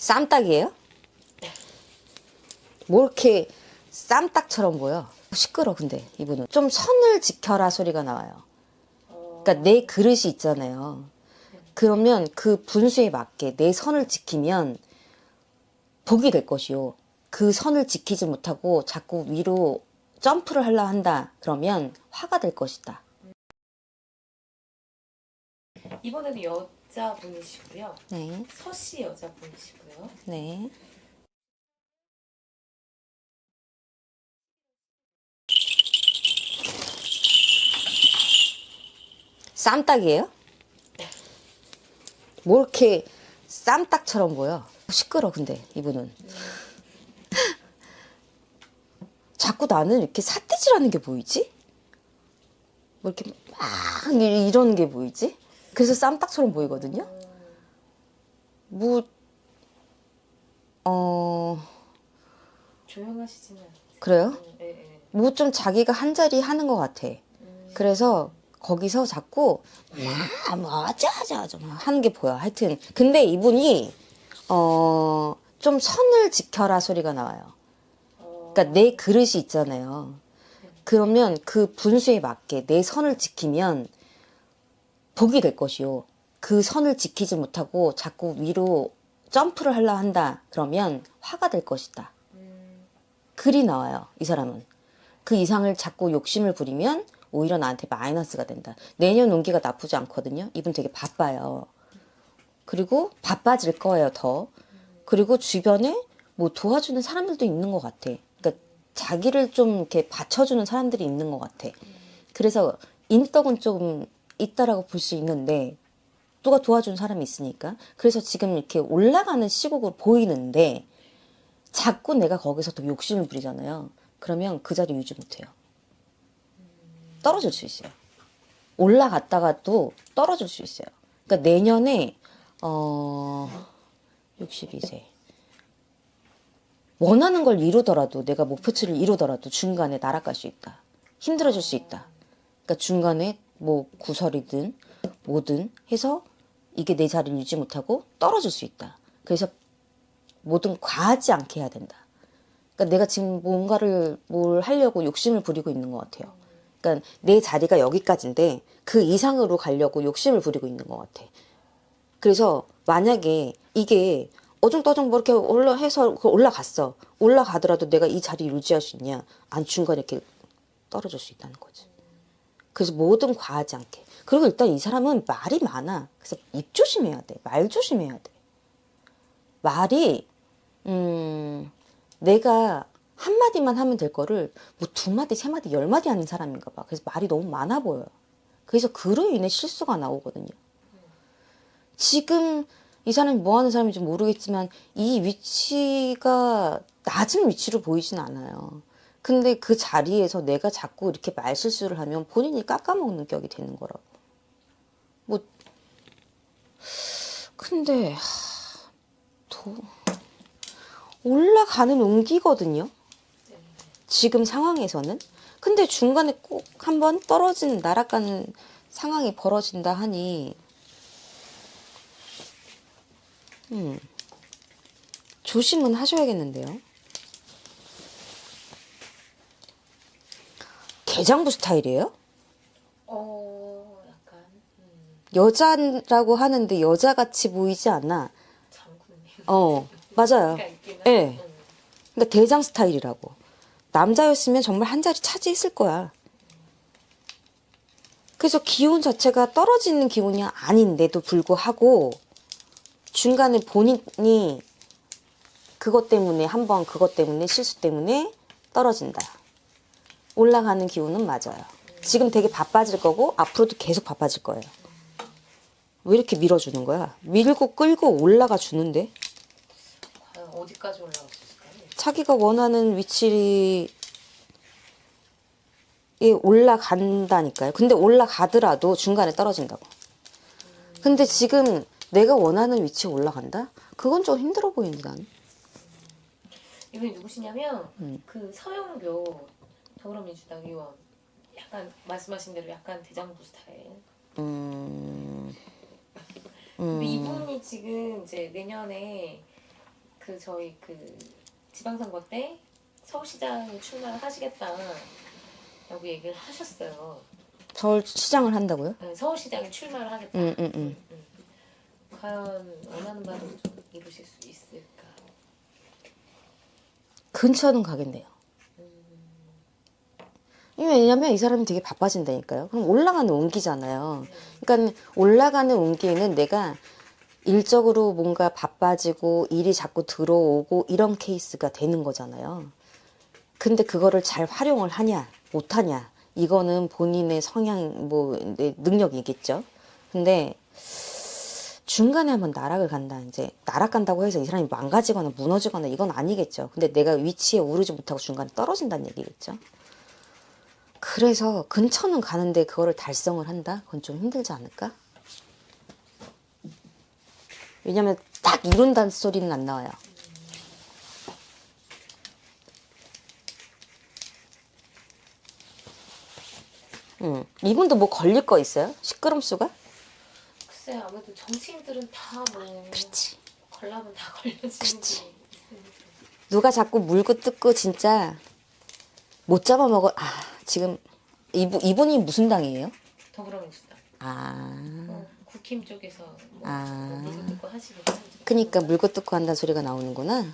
쌈딱이에요? 뭐 이렇게 쌈딱처럼 보여? 시끄러. 근데 이분은 좀 선을 지켜라 소리가 나와요. 그러니까 내 그릇이 있잖아요. 그러면 그 분수에 맞게 내 선을 지키면 복이 될 것이요. 그 선을 지키지 못하고 자꾸 위로 점프를 하려 한다. 그러면 화가 될 것이다. 이번에도 여자분이시고요. 네, 서씨 여자분이시고요. 네. 쌈딱이에요? 뭐 이렇게 쌈딱처럼 보여? 시끄러. 근데 이분은 자꾸 나는 이렇게 삿대질하는 게 보이지? 뭐 이렇게 막 이런 게 보이지? 그래서 쌈딱처럼 보이거든요. 뭐 조용하시지는 않으세요? 그래요? 네. 뭐 좀 자기가 한 자리 하는 것 같아. 그래서 거기서 자꾸 뭐 어쩌저쩌 하는 게 보여. 하여튼 근데 이분이 좀 선을 지켜라 소리가 나와요. 그러니까 내 그릇이 있잖아요. 그러면 그 분수에 맞게 내 선을 지키면 복이 될 것이요. 그 선을 지키지 못하고 자꾸 위로 점프를 하려 한다. 그러면 화가 될 것이다. 글이 나와요. 이 사람은. 그 이상을 자꾸 욕심을 부리면 오히려 나한테 마이너스가 된다. 내년 운기가 나쁘지 않거든요. 이분 되게 바빠요. 그리고 바빠질 거예요, 더. 그리고 주변에 뭐 도와주는 사람들도 있는 것 같아. 그러니까 자기를 좀 이렇게 받쳐주는 사람들이 있는 것 같아. 그래서 인덕은 좀 있다라고 볼 수 있는데 누가 도와주는 사람이 있으니까. 그래서 지금 이렇게 올라가는 시국으로 보이는데 자꾸 내가 거기서 더 욕심을 부리잖아요. 그러면 그 자리 유지 못해요. 떨어질 수 있어요. 올라갔다가도 떨어질 수 있어요. 그러니까 내년에 62세 원하는 걸 이루더라도 내가 목표치를 이루더라도 중간에 날아갈 수 있다. 힘들어질 수 있다. 그러니까 중간에 뭐 구설이든 뭐든 해서 이게 내 자리를 유지 못하고 떨어질 수 있다. 그래서 뭐든 과하지 않게 해야 된다. 그러니까 내가 지금 뭔가를 뭘 하려고 욕심을 부리고 있는 것 같아요. 그러니까 내 자리가 여기까지인데 그 이상으로 가려고 욕심을 부리고 있는 것 같아. 그래서 만약에 이게 어중떠중 뭐 이렇게 올라갔어. 올라가더라도 내가 이 자리 유지할 수 있냐? 안 중간에 이렇게 떨어질 수 있다는 거지. 그래서 뭐든 과하지 않게. 그리고 일단 이 사람은 말이 많아. 그래서 입 조심해야 돼. 말 조심해야 돼. 말이 내가 한마디만 하면 될 거를 뭐 두 마디, 세 마디, 열 마디 하는 사람인가 봐. 그래서 말이 너무 많아 보여요. 그래서 그로 인해 실수가 나오거든요. 지금 이 사람이 뭐 하는 사람인지 모르겠지만 이 위치가 낮은 위치로 보이진 않아요. 근데 그 자리에서 내가 자꾸 이렇게 말실수를 하면 본인이 깎아먹는 격이 되는 거라고. 뭐 근데 올라가는 운기거든요. 지금 상황에서는. 근데 중간에 꼭 한번 떨어지는 날아가는 상황이 벌어진다 하니 조심은 하셔야겠는데요. 개장부 스타일이에요? 약간 여자라고 하는데 여자같이 보이지 않아. 장군님. 맞아요. 있긴 예. 하죠. 그러니까 대장 스타일이라고. 남자였으면 정말 한 자리 차지했을 거야. 그래서 기운 자체가 떨어지는 기운이 아닌데도 불구하고 중간에 본인이 그것 때문에 한번 그것 때문에 실수 때문에 떨어진다. 올라가는 기운은 맞아요. 지금 되게 바빠질 거고 앞으로도 계속 바빠질 거예요. 왜 이렇게 밀어주는 거야? 밀고 끌고 올라가 주는데 과연 어디까지 올라가셨을까요? 자기가 원하는 위치에 올라간다니까요. 근데 올라가더라도 중간에 떨어진다고. 근데 지금 내가 원하는 위치에 올라간다? 그건 좀 힘들어 보이는데 나는. 이분이 누구시냐면 그 서영교 더불어민주당 의원, 약간 말씀하신 대로 약간 대장부 스타일. 근데 이분이 지금 이제 내년에 그 저희 그 지방선거 때 서울시장에 출마를 하시겠다라고 얘기를 하셨어요. 서울시장을 한다고요? 네, 서울시장에 출마를 하겠다. 과연 원하는 바를 좀 이루실 수 있을까? 근처는 가겠네요. 왜냐면 이 사람이 되게 바빠진다니까요. 그럼 올라가는 운기잖아요. 그러니까 올라가는 운기에는 내가 일적으로 뭔가 바빠지고 일이 자꾸 들어오고 이런 케이스가 되는 거잖아요. 근데 그거를 잘 활용을 하냐 못하냐 이거는 본인의 성향 뭐 능력이겠죠. 근데 중간에 한번 나락을 간다. 이제 나락 간다고 해서 이 사람이 망가지거나 무너지거나 이건 아니겠죠. 근데 내가 위치에 오르지 못하고 중간에 떨어진다는 얘기겠죠. 그래서 근처는 가는데 그거를 달성을 한다? 그건 좀 힘들지 않을까? 왜냐면 딱 이룬다는 소리는 안 나와요. 이분도 뭐 걸릴 거 있어요? 시끄럼수가? 글쎄 아무래도 정치인들은 다 뭐 그렇지. 걸라면 다 걸려지는 게 있으니까. 누가 자꾸 물고 뜯고 진짜 못 잡아먹어. 지금 이분이 무슨 당이에요? 더불어민주당. 국힘 쪽에서 뭐 물고 뜯고 하시겠죠. 그러니까 물고 뜯고 한다는 소리가 나오는구나.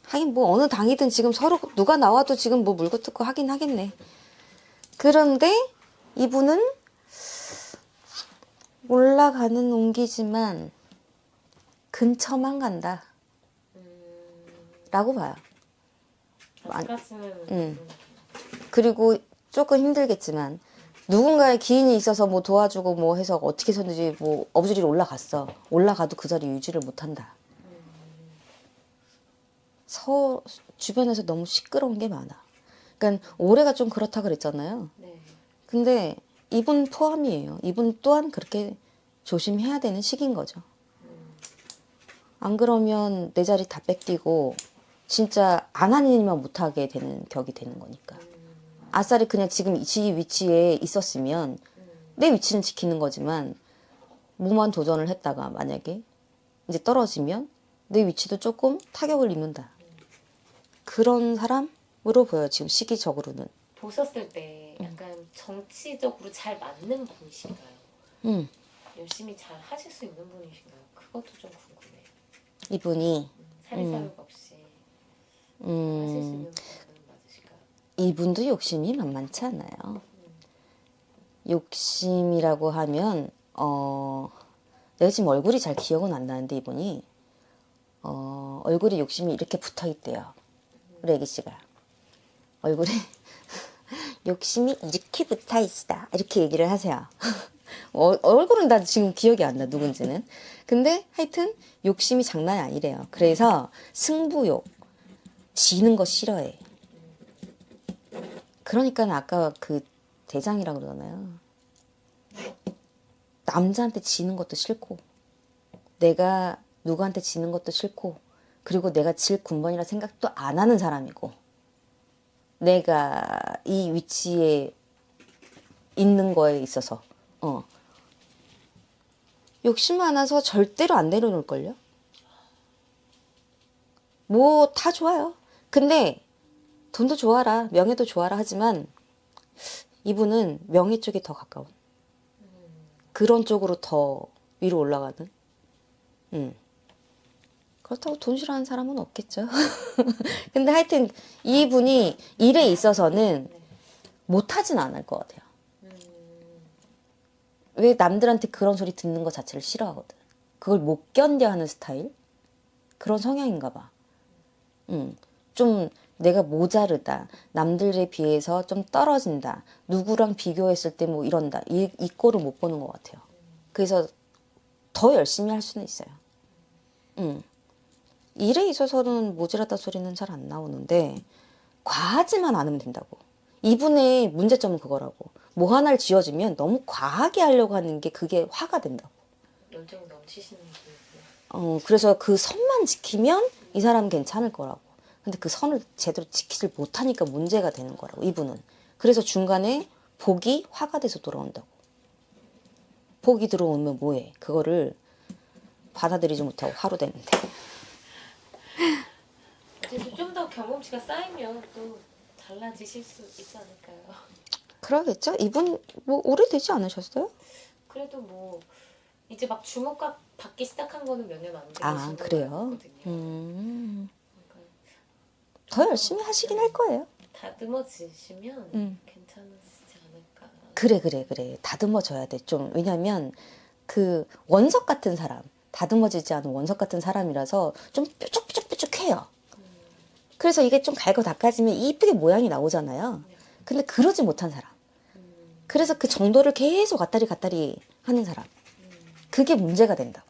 하긴 뭐 어느 당이든 지금 서로 누가 나와도 지금 뭐 물고 뜯고 하긴 하겠네. 그런데 이분은 올라가는 운기지만 근처만 간다. 라고 봐요. 아직까지는 그리고 조금 힘들겠지만 누군가의 기인이 있어서 뭐 도와주고 뭐 해서 어떻게 해서든지 뭐 업주리로 올라갔어. 올라가도 그 자리 유지를 못한다. 주변에서 너무 시끄러운 게 많아. 그러니까 올해가 좀 그렇다 그랬잖아요. 네. 근데 이분 포함이에요. 이분 또한 그렇게 조심해야 되는 시기인 거죠. 안 그러면 내 자리 다 뺏기고 진짜 안 하는 일만 못하게 되는 격이 되는 거니까. 아싸리 그냥 지금 지 위치에 있었으면 내 위치는 지키는 거지만 무모한 도전을 했다가 만약에 이제 떨어지면 내 위치도 조금 타격을 입는다. 그런 사람으로 보여요. 지금 시기적으로는. 보셨을 때 약간 정치적으로 잘 맞는 분이신가요? 열심히 잘 하실 수 있는 분이신가요? 그것도 좀 궁금해요. 이분이 사리사욕 없이 하실 수 있는 분은 맞으실까요? 이분도 욕심이 만만치 않아요. 욕심이라고 하면 내가 지금 얼굴이 잘 기억은 안 나는데 이분이 얼굴에 욕심이 이렇게 붙어 있대요. 우리 애기 씨가 얼굴에 욕심이 이렇게 붙어 있어 이렇게 얘기를 하세요. 얼굴은 나 지금 기억이 안 나 누군지는. 근데 하여튼 욕심이 장난이 아니래요. 그래서 승부욕, 지는 거 싫어해. 그러니까 아까 그 대장이라고 그러잖아요. 남자한테 지는 것도 싫고 내가 누구한테 지는 것도 싫고 그리고 내가 질 군번이라 생각도 안 하는 사람이고 내가 이 위치에 있는 거에 있어서 욕심 많아서 절대로 안 내려놓을걸요? 뭐 다 좋아요. 근데 돈도 좋아라 명예도 좋아라 하지만 이분은 명예 쪽에 더 가까운 그런 쪽으로 더 위로 올라가는 그렇다고 돈 싫어하는 사람은 없겠죠. 근데 하여튼 이분이 일에 있어서는 못하진 않을 것 같아요. 왜 남들한테 그런 소리 듣는 것 자체를 싫어하거든. 그걸 못 견뎌 하는 스타일? 그런 성향인가 봐. 좀 내가 모자르다. 남들에 비해서 좀 떨어진다. 누구랑 비교했을 때 뭐 이런다. 이 꼴을 못 보는 것 같아요. 그래서 더 열심히 할 수는 있어요. 일에 있어서는 모자라다 소리는 잘 안 나오는데 과하지만 않으면 된다고. 이분의 문제점은 그거라고. 뭐 하나를 지어주면 너무 과하게 하려고 하는 게 그게 화가 된다고. 열정이 넘치시는 분이고요. 그래서 그 선만 지키면 이 사람은 괜찮을 거라고. 근데 그 선을 제대로 지키질 못하니까 문제가 되는 거라고 이분은. 그래서 중간에 복이 화가 돼서 돌아온다고. 복이 들어오면 뭐해? 그거를 받아들이지 못하고 하루 됐는데. 그래도 좀 더 경험치가 쌓이면 또 달라지실 수 있지 않을까요? 그러겠죠? 이분 뭐 오래되지 않으셨어요? 그래도 뭐 이제 막 주목가 받기 시작한 거는 몇 년 안 되신 아, 걸로 그래요? 알거든요. 그러니까 더 열심히 하시긴 할 거예요. 다듬어지시면 괜찮으시지 않을까. 그래. 다듬어져야 돼. 좀, 왜냐면, 그, 원석 같은 사람, 다듬어지지 않은 원석 같은 사람이라서 좀 뾰족뾰족해요. 그래서 이게 좀 갈고 닦아지면 이쁘게 모양이 나오잖아요. 근데 그러지 못한 사람. 그래서 그 정도를 계속 왔다리 갔다리 하는 사람. 그게 문제가 된다고.